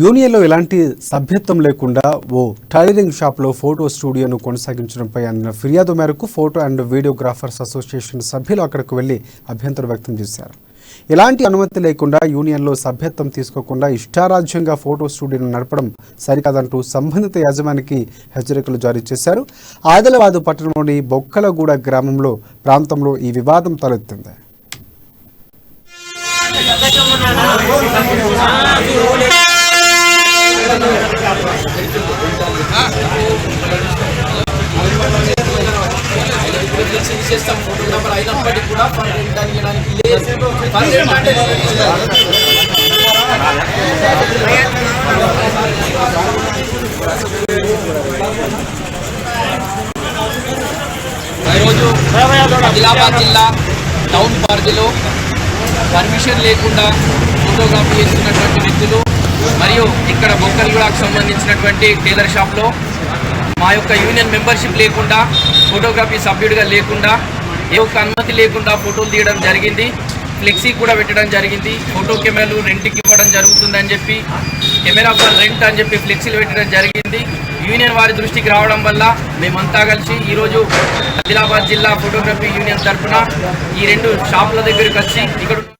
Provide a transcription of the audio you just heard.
యూనియన్లో ఎలాంటి సభ్యత్వం లేకుండా ఓ టైలరింగ్ షాప్లో ఫోటో స్టూడియోను కొనసాగించడంపై అందిన ఫిర్యాదు మేరకు ఫోటో అండ్ వీడియోగ్రాఫర్స్ అసోసియేషన్ సభ్యులు అక్కడికి వెళ్లి అభ్యంతరం వ్యక్తం చేశారు. ఎలాంటి అనుమతి లేకుండా యూనియన్లో సభ్యత్వం తీసుకోకుండా ఇష్టారాజ్యంగా ఫోటో స్టూడియోను నడపడం సరికాదంటూ సంబంధిత యాజమానికి హెచ్చరికలు జారీ చేశారు. ఆదిలాబాద్ పట్టణంలోని బొక్కలగూడ గ్రామంలో ప్రాంతంలో ఈ వివాదం తలెత్తింది. ఆదిలాబాద్ జిల్లా టౌన్ పరిధిలో పర్మిషన్ లేకుండా ఫోటోగ్రఫీ చేస్తున్నటువంటి వ్యక్తులు మరియు ఇక్కడ బొక్కలగూడకు సంబంధించినటువంటి టైలర్ షాప్లో మా యొక్క యూనియన్ మెంబర్షిప్ లేకుండా ఫోటోగ్రఫీ సభ్యుడిగా లేకుండా ఏ ఒక్క అనుమతి లేకుండా ఫోటోలు తీయడం జరిగింది. ఫ్లెక్సీ కూడా పెట్టడం జరిగింది. ఫోటో కెమెరాలు రెంట్కి ఇవ్వడం జరుగుతుందని చెప్పి కెమెరా ఫర్ రెంట్ అని చెప్పి ఫ్లెక్సీలు పెట్టడం జరిగింది. యూనియన్ వారి దృష్టికి రావడం వల్ల మేమంతా కలిసి ఈరోజు ఆదిలాబాద్ జిల్లా ఫోటోగ్రఫీ యూనియన్ తరఫున ఈ రెండు షాపుల దగ్గరికి వచ్చి ఇక్కడ